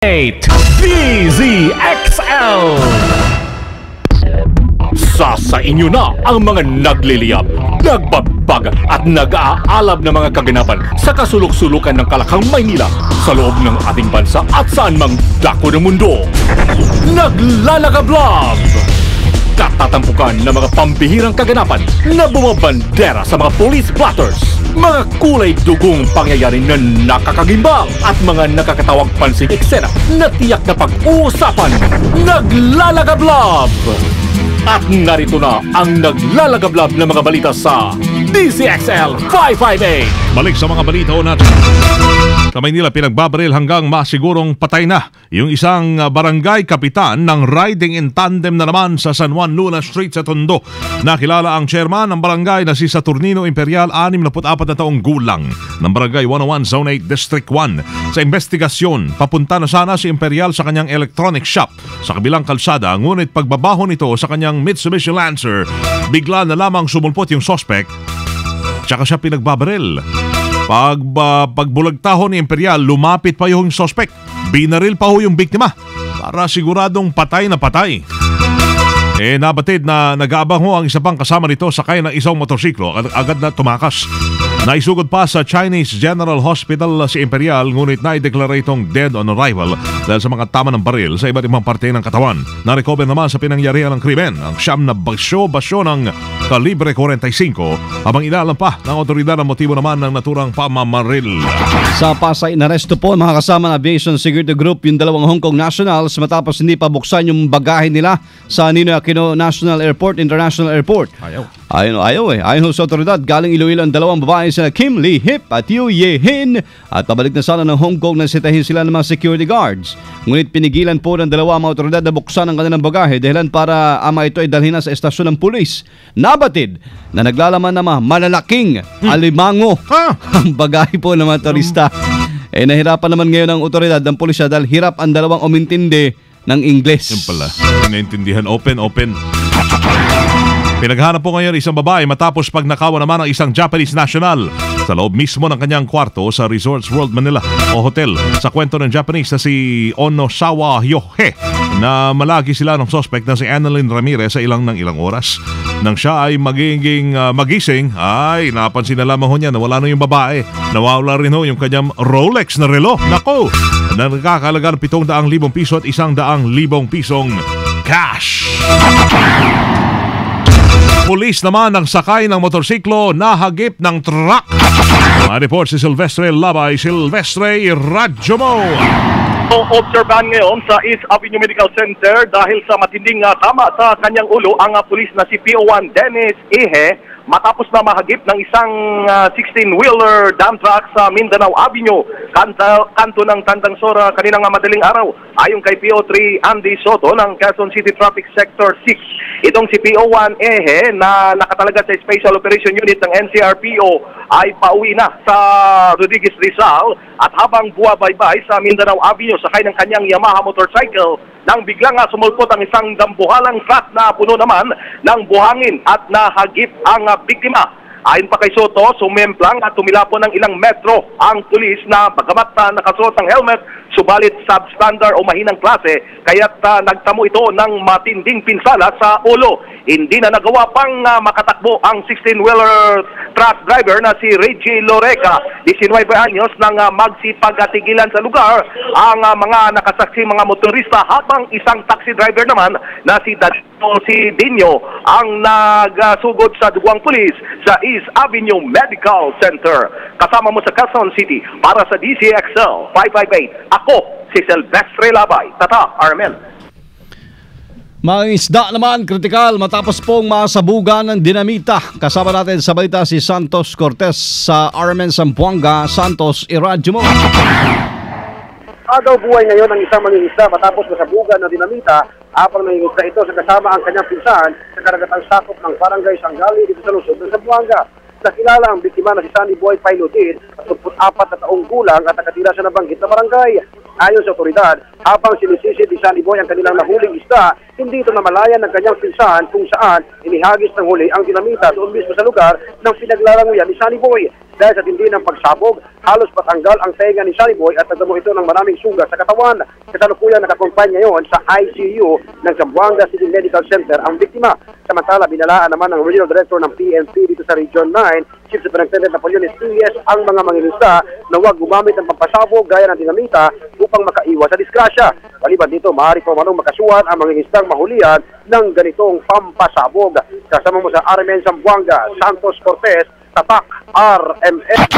DZXL. Sa inyo na ang mga nagliliyab, nagbabag at nag-aalab na mga kaganapan sa kasulok-sulukan ng Kalakang Maynila sa loob ng ating bansa at saan mang dako ng mundo. Naglalagablab! Katatampukan ng mga pambihirang kaganapan na bumabandera sa mga police blotters, mga kulay dugong pangyayari na nakakagimbal at mga nakakatawag pansing eksena na tiyak na pag-uusapan. Naglalagablab! At narito na ang naglalagablab na mga balita sa DZXL 558. Balik sa mga balita natin. Sa Maynila, pinagbabaril hanggang masigurong patay na yung isang barangay kapitan ng riding in tandem na naman sa San Juan Luna Street sa Tondo. Nakilala ang chairman ng barangay na si Saturnino Imperial, 64 na taong gulang ng Barangay 101 Zone 8 District 1. Sa investigasyon, papunta na sana si Imperial sa kanyang electronic shop sa kabilang kalsada, ngunit pagbabaho nito sa kanyang Mitsubishi Lancer, bigla na lamang sumulpot yung suspect, tsaka siya pinagbabaril. Pagbulagtaho ni Imperial, lumapit pa yung suspect. Binaril pa ho yung biktima para siguradong patay na patay. Nabatid na nag-aabang ho ang isa pang kasama nito sakay ng isang motorsiklo. Agad na tumakas. Naisugod pa sa Chinese General Hospital si Imperial, ngunit naideklara itong dead on arrival dahil sa mga tama ng baril sa iba't ibang parte ng katawan. Na-recover naman sa pinangyarihan ng krimen ang siyam na basyo ng kalibre 45 habang inaalam pa ng otoridad ang motibo naman ng naturang pamamaril. Sa Pasay, inaresto po mga kasama ng Aviation Security Group yung dalawang Hong Kong nationals matapos hindi pa buksan yung bagahe nila sa Ninoy Aquino National Airport, International Airport. Ayaw. Ayon sa otoridad, galing Iloilo ang dalawang babae sina Kim Lee Hip at Yu Ye Hin at pabalik na sana ng Hong Kong na sitahin sila ng mga security guards. Ngunit pinigilan po ng dalawa mga otoridad na buksan ang kanilang bagahe dahilan para ama ito ay dalhin na sa estasyon ng pulis. Nabatid na naglalaman na malalaking alimango ang bagahe po ng mga turista. Nahirapan naman ngayon ang otoridad ng pulisya dahil hirap ang dalawang umintindi ng Ingles. Yung pala, naintindihan, open. Pinaghanap po ngayon isang babae matapos pagnakawan naman ng isang Japanese national sa loob mismo ng kanyang kwarto sa Resorts World Manila o hotel. Sa kwento ng Japanese na si Onosawa Yohe na malagi sila ng suspect na si Annalyn Ramirez sa ilang oras. Nang siya ay magising, ay napansin na lamang ho niya na wala na yung babae. Nawawala rin ho yung kanyang Rolex na relo. Nako! Na nakakalaga ng 700,000 piso at 100,000 pisong cash. Pulis naman ang sakay ng motorsiklo nahagip ng truck. Ma-report si Silvestre Labay. Silvestre, radyo mo! Obserbahan ngayon sa East Avenue Medical Center dahil sa matinding tama sa kanyang ulo ang pulis na si PO1 Dennis Ehe matapos na mahagip ng isang 16-wheeler dump truck sa Mindanao Avenue, kanto ng Tandang Sora kaninang madaling araw. Ayon kay PO3 Andy Soto ng Quezon City Traffic Sector 6, itong si PO1 Ehe na nakatalaga sa Special Operation Unit ng NCRPO ay pauwi na sa Rodriguez Rizal at habang buwabaybay sa Mindanao Avenue sakay ng kanyang Yamaha motorcycle nang biglang sumulpot ang isang dambuhalang truck na puno naman ng buhangin at nahagip ang biktima. Ayon pa kay Soto, sumemplang at tumilapon ng ilang metro ang pulis na bagamat nakasuot ng helmet, subalit substandard o mahinang klase, kaya't nagtamo ito ng matinding pinsala sa ulo. Hindi na nagawa pang makatakbo ang 16-wheeler truck driver na si Reggie Loreca, 19 anyos, nang magsipagatigilan sa lugar ang mga nakasaksi mga motorista habang isang taxi driver naman na si Dinyo ang nagsugod sa duguang pulis sa East Avenue Medical Center. Kasama mo sa Quezon City para sa DZXL 558. Ako si Silvestre Labay. Tata, Armel. Mga isda naman, kritikal matapos pong masabugan ng dinamita. Kasama natin sa balita si Santos Cortez sa Armen Zamboanga. Santos, iradyo mo. Agaw buhay ngayon ang isang mangingisda matapos masabugan ng dinamita. Apang mangingisda ito sa kasama ang kanyang pinsan sa karagatang sakop ng Barangay Sanggali dito sa lungsod ng Zamboanga. Nakilala ang biktima na si Sunny Boy Pailodin at 24 na taong gulang at nakatira sa nabanggit na barangay. Ayon sa otoridad, Habang sinisisi ni Sunny Boy ang kanilang nahuling isda, hindi ito namalayan ng kanyang pinsan kung saan inihagis ng huli ang dinamita doon mismo sa lugar ng pinaglalanguyan ni Sunny Boy. Dahil sa tindi ng pagsabog, halos patanggal ang tenga ni Sunny Boy at nagdamo ito ng maraming sugat sa katawan. Kasalukuyan nakakumpanya ngayon sa ICU ng Zamboanga City Medical Center ang biktima. Samantala, binalaan naman ng Regional Director ng PNP dito sa Region 9, Chief Superintendent Napoleon Estillas, ang mga mangingisda na huwag gumamit ng pampasabog gaya ng dinamita upang makaiwas sa disgrasya. Maliban dito, maaari pa manong makasuhan ang mangingisdang mahulihan ng ganitong pampasabog. Kasama mo sa RMN Zamboanga, Santos Cortez, Tatak RMN.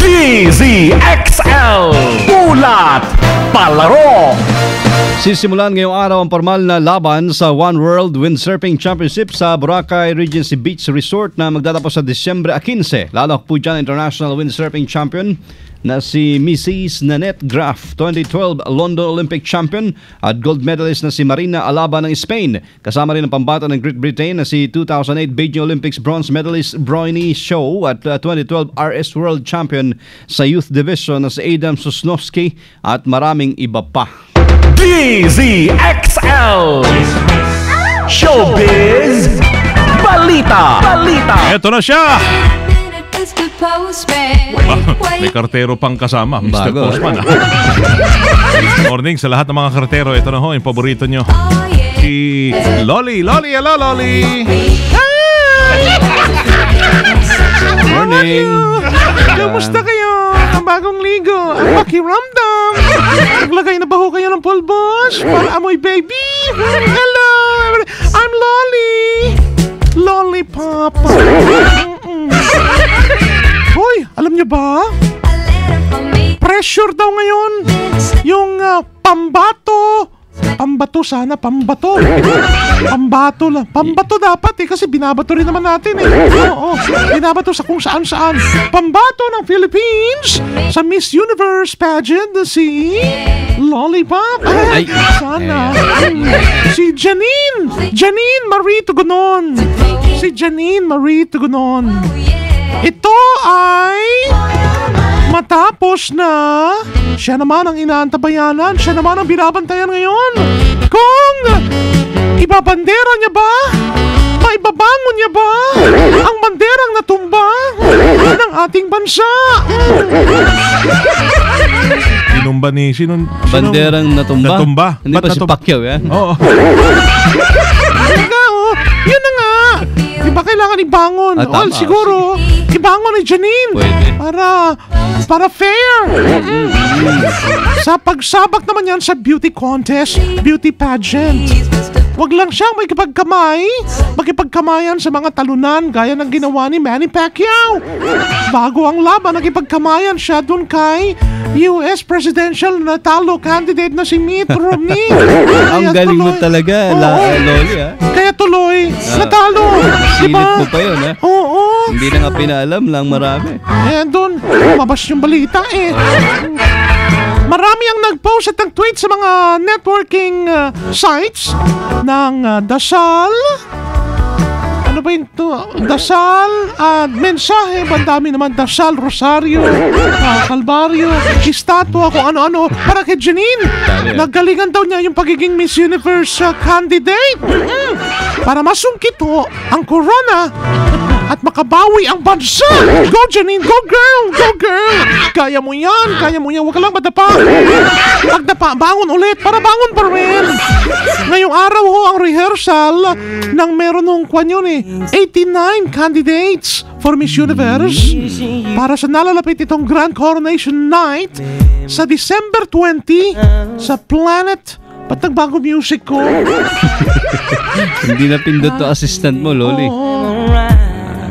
DZXL Ulat Palaro. Sisimulan ngayong araw ang formal na laban sa One World Windsurfing Championship sa Boracay Regency Beach Resort na magtatapos sa Disyembre 15. Lalak po dyan International Windsurfing Champion na si Mrs. Nanette Graf, 2012 London Olympic Champion, at gold medalist na si Marina Alaba ng Spain. Kasama rin ang pambata ng Great Britain na si 2008 Beijing Olympics bronze medalist Bryony Shaw at 2012 RS World Champion sa Youth Division na si Adam Sosnowski at maraming iba pa. DZXL Showbiz Balita. Eto na siya! May kartero pang kasama, Mr. Bago. Postman. Morning sa lahat ng mga kartero. Ito na ho, yung paborito nyo. Si Loli. Hello, Loli. Morning. Kamusta kayo? Ang bagong ligo. Ang pakiramdam. Naglagay na ba ho kayo ng pulbos? Para amoy baby. Hello. I'm Loli. Lollipop. Hoy, alam niyo ba? Pressure daw ngayon. Yung pambato. Pambato sana, pambato. Pambato lang. Pambato dapat kasi binabato rin naman natin Oo, binabato sa kung saan-saan. Pambato ng Philippines sa Miss Universe pageant si Lollipop. Ay. Sana. Si Janine Marie Tugunon. Si Janine Marie Tugunon. Ito ay matapos na siya naman ang inaantabayanan, siya naman ang binabantayan ngayon. Kung ibabandera niya ba, maibabangon niya ba ang banderang natumba ng ating bansa. Tinumba ni Banderang natumba? Hindi Ba't pa si Pacquiao yan? Oo. Yun na nga. Di ba kailangan ibangon? Tama. Siguro, ibangon ni Janine. Pwede. Para fair. Sa pagsabak naman yan sa beauty contest, beauty pageant. Wag lang siyang makipagkamayan sa mga talunan gaya ng ginawa ni Manny Pacquiao. Bago ang laban, nakipagkamayan siya dun kay US presidential na talo candidate na si Mitt Romney. Ang galing mo talaga, Loli. Kaya tuloy, natalo. Silip mo pa yun, Oo. Hindi na nga pinaalam lang marami. Doon, lumabas yung balita Marami ang nag-post at nag-tweet sa mga networking sites ng dasal. Ano ba yun to? Dasal at mensahe. Bandami naman dasal, rosaryo, kalbaryo, estatwa, kung ano-ano. Para kay Janine. Naggalingan daw niya yung pagiging Miss Universe candidate. Para masungkit ho ang corona at makabawi ang bansa. Go Janine, go girl, go girl. Kaya mo yan. Huwag ka lang madapa. Pagdapa, bangon ulit para bangon pa rin. Ngayong araw ho ang rehearsal ng meron hong kwan yun 89 candidates for Miss Universe para sa nalalapit itong Grand Coronation Night sa December 20 sa Planet. Ba't nagbago music ko? Hindi na pindot to assistant mo, Loli.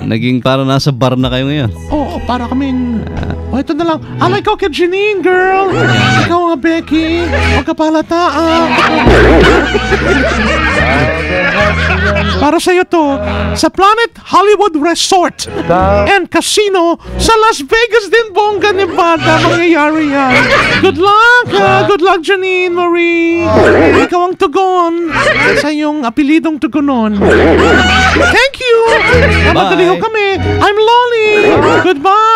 Naging para nasa bar na kayo ngayon. Oo, para kaming... ito na lang. Ikaw kay Janine, girl. Ikaw nga, Becky. Huwag ka palataan. Para sa'yo to, sa Planet Hollywood Resort and Casino sa Las Vegas din, Bongga, Nevada. Mangyayari yan. Good luck, Good luck, Janine Marie. Ikaw ang tugon sa iyong apelidong tugunon. Thank you. Madali ho kami. I'm Loli. Goodbye.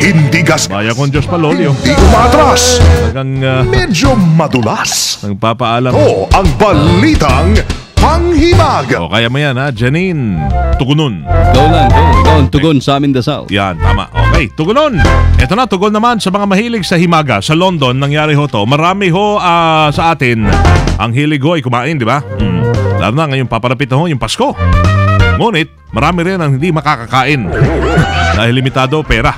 Hindi gas. Maya kong Diyos pa, Lolyo. Hindi umatras. Talagang Medyo madulas. nagpapaalam. Ito ang balitang panghimag. O, kaya mo yan, ha? Janine Tugunon. Go lang, go. Ikaw ang tugon sa amin dasal. Yan, tama. Okay, Tugunon. Ito na, tugon naman sa mga mahilig sa himaga. Sa London, nangyari ho to. Marami ho sa atin ang hilig ho ay kumain, di ba? Lalo na ngayon papalapit na ho yung Pasko. Ngunit, marami rin ang hindi makakakain dahil limitado pera.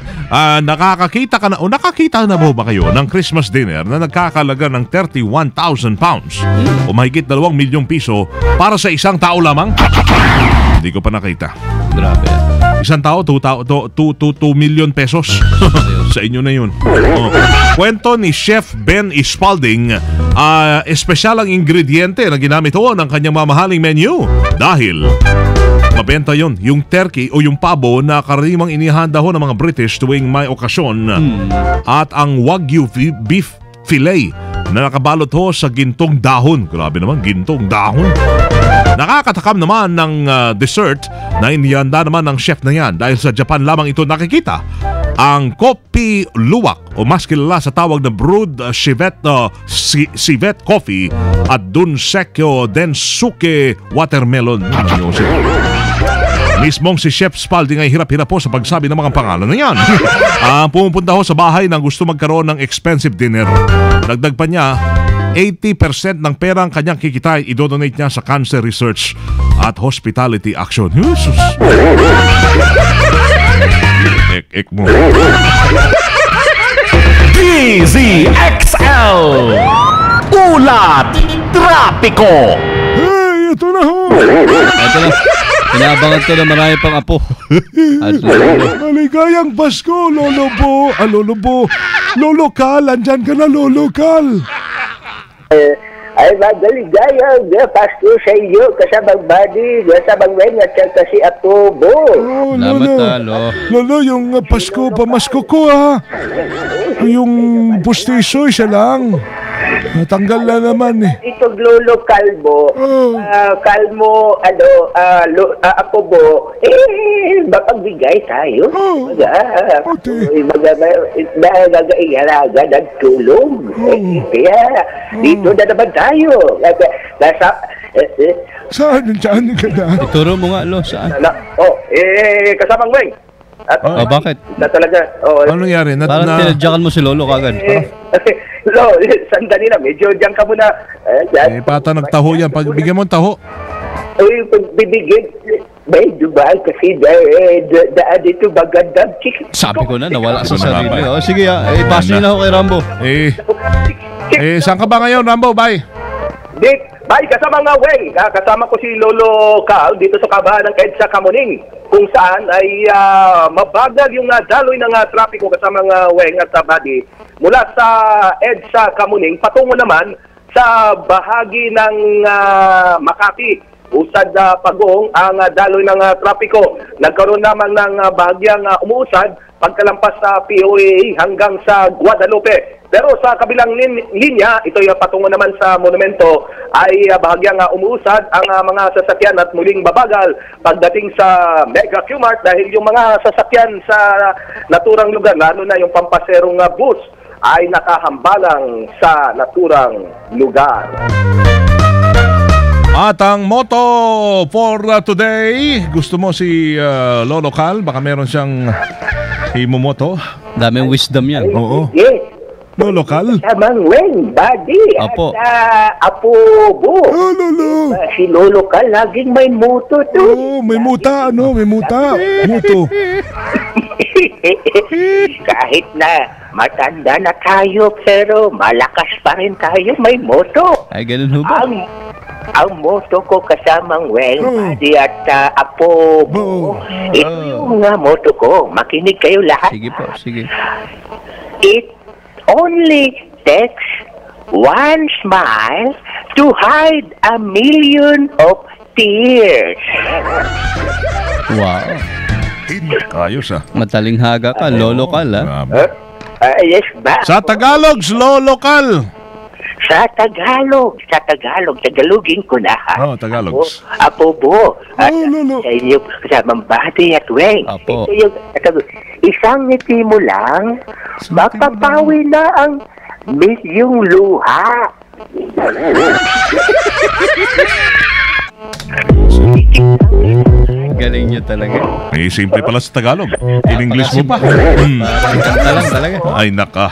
Nakakita na ba kayo ng Christmas dinner na nagkakalaga ng 31,000 pounds o mahigit 2 milyong piso para sa isang tao lamang? Hindi ko pa nakita. Grabe. Isang tao, 2 million pesos. Sa inyo na yun. Kwento ni Chef Ben Spalding, espesyal ang ingrediente na ginamit ho ng kanyang mamahaling menu dahil mabenta yon, yung turkey o yung pabo na karimang inihanda ho ng mga British tuwing may okasyon at ang Wagyu beef fillet na nakabalot ho sa gintong dahon. Grabe naman, gintong dahon. Nakakatakam naman ng dessert na inihanda naman ng chef na yan dahil sa Japan lamang ito nakikita. Ang kopi luwak o mas kilala sa tawag na brewed civet coffee at dunsekyo densuke watermelon. Mismong si Chef Spalding ay hirap-hirap po sa pagsabi ng mga pangalan na yan. Pumupunta ho sa bahay nang gusto magkaroon ng expensive dinner. Dagdag pa niya, 80% ng perang kanyang kikita ay idodonate niya sa cancer research at hospitality action. Jesus! Ek mo. DZXL Ulat Trapiko. Hey, ito na ho! Ito na. Pinaabangan to na marami pang apo. At Maligayang Pasko, Lolo Bo. Lolo Bo. Lolo Kal, andyan ka na, Lolo Kal. Ay magaligayang Pasko sa iyo, kasabang body, kasabang weng at kasi Atubo. Oh, salamat talo. Lolo, yung Pasko, pamasko ko ha. Yung pustiso, isa lang. Natanggal na naman eh. Itong Lolo Kalbo, Kalmo, Apobo, mapagbigay tayo. Magagaiaraga ng tulong. Kaya, dito na naman tayo. Saan ka na? Ituro mo nga, Lo, saan? Kasamang weng. Bakit? Na talaga. Ano nangyari? Parang tinadyakan mo si Lolo kagad. Lo, sandali na. Medyo diyan ka muna. Pata nagtaho yan. Pagbigyan mo ng taho. Pagbibigyan. May dumaan kasi daan dito magandang chicken. Sabi ko na, nawala sa sarili. Sige, ipasa na ako kay Rambo. Saan ka ba ngayon, Rambo? Bye. Dick, bye. Kasama nga, Weng. Kasama ko si Lolo Cal dito sa kabahan ng EDSA Kamuning, kung saan ay mabagal yung daloy ng trapiko kasama ng Weng at Badi mula sa EDSA Kamuning patungo naman sa bahagi ng Makati. Usad Pagong ang daloy ng trapiko. Nagkaroon naman ng bahagyang umuusad pagkalampas sa POA hanggang sa Guadalupe. Pero sa kabilang linya, ito yung patungo naman sa monumento, ay bahagyang umuusad ang mga sasakyan at muling babagal pagdating sa Mega Q-Mart dahil yung mga sasakyan sa naturang lugar, lalo na yung pampaserong bus, ay nakahambalang sa naturang lugar. At ang motto for today, gusto mo si Lolo Cal? Baka meron siyang himomoto. Daming wisdom yan. Oo. Yes. Lolo Cal? Tamang Weng, Badi, Apo. at Apobo. Lolo. Si Lolo Cal, laging may muto to. May muta, May muta. Muto. Kahit na matanda na tayo, pero malakas pa rin tayo, may moto. Ay, ganun ho ba? Ang moto ko kasamang Weng, Badi at Apobo. Ito yung moto ko. Makinig kayo lahat. Sige po, sige. It only takes one smile to hide a million of tears. Wow. Ayos Mataling haga ka, Lolo Cal, ha? Yes ba? Sa Tagalog, Lolo Cal. Sa Tagalogin ko na ha. Oh, Tagalog. Apo bo. Lolo. Sa inyo, kasamang Bati at Weng. Apo. Isang ngiti mo lang, mapapawi na ang milyong luha. Galing niyo talaga. Eh, simple pala sa Tagalog. In English mo pa. Kanta lang talaga. Ay, naka.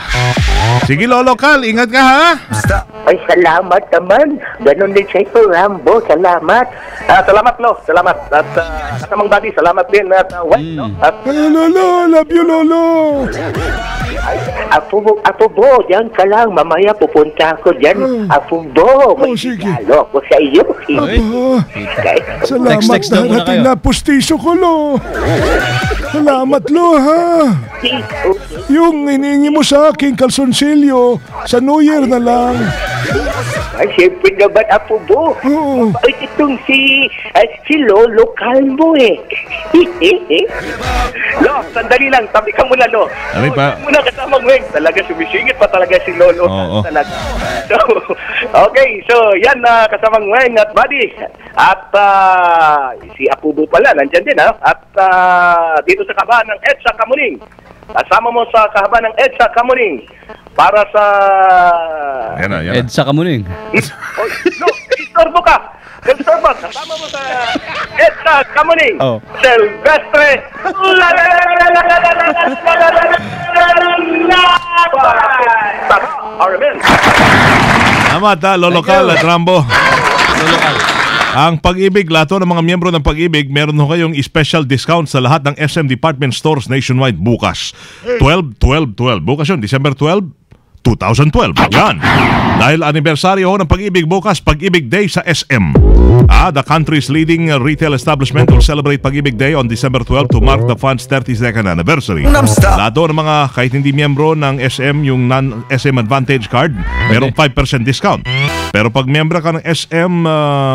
Sige, Lolo Cal, ingat ka ha. Ay, salamat naman. Ganon din siya ito, Rambo. Salamat. Salamat, Lo. Salamat. At kasamang Buddy, salamat din. At Weng, no? At Lolo, love you, Lolo. Apo bo, diyan ka lang. Mamaya pupunta ako diyan. Apo bo, may sige. regalo ko sa iyo. Salamat Text daw muna darating kayo. na pustiso ko, Lo. Salamat, Lo, ha. Yung iningi mo sa aking kalsonsilyo, sa New Year na lang. Ay, siyempre naman, Apo bo. Oo. Ay, itong si Lolo Calmo eh. Lo, sandali lang. Tabi ka muna, Lo. Ano pa? Muna kasamang Weng. Talaga sumisingit pa talaga si Lolo. Oo. Talaga. So, okay. So, yan kasamang Weng at Buddy. At si Apubo pala, nandyan din ha. At dito sa kabahan ng EDSA Kamuning. Kasama mo sa kahaban ng EDSA Kamuning. Para sa... Yan na. EDSA Kamuning. No, istorbo ka. Istorbo. Kasama mo sa EDSA Kamuning. Oh. Silvestre. Armin. Tama ta, Lolo Cal at Rambo. Ang Pag-ibig, lato ng mga miyembro ng Pag-ibig, meron ho kayong special discount sa lahat ng SM Department Stores nationwide bukas. 12-12-12. Bukas yun, December 12, 2012. Yan. Dahil anibersaryo ho ng Pag-ibig bukas, Pag-ibig Day sa SM. The country's leading retail establishment will celebrate Pag-ibig Day on December 12 to mark the fund's 32nd anniversary. Lato ng mga kahit hindi miyembro ng SM, yung non-SM Advantage Card, merong 5% discount. Pero pag miyembro ka ng SM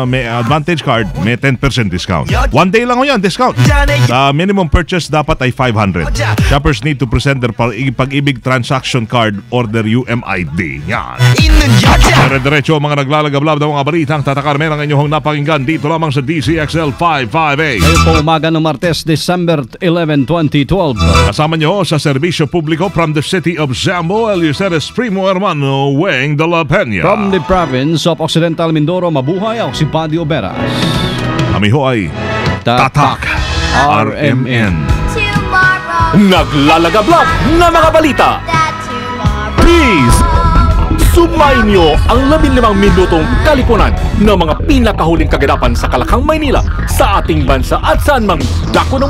may Advantage Card, may 10% discount. One day lang ho yan, discount. The minimum purchase dapat ay 500. Shoppers need to present their Pag-ibig transaction card or their UMID. Yan. Dire-diretso mga naglalagablab ng mga balitang tatakarmen ang inyong napakinggan dito lamang sa DCXL 558. Ngayon po umaga ng Martes, December 11, 2012. Kasama nyo sa serbisyo publiko from the city of Zambo, Eleuterio Primo Hermano Weng de la Peña. From the province of Occidental Mindoro, mabuhay ako si Buddy Oberas. Kami ho ay Tatak RMN. Naglalagablab na mga balita. Please, sumayin niyo ang 15 minutong kalipunan ng mga pinakahuling kaganapan sa Kalakang, Maynila, sa ating bansa at saan mang dako ng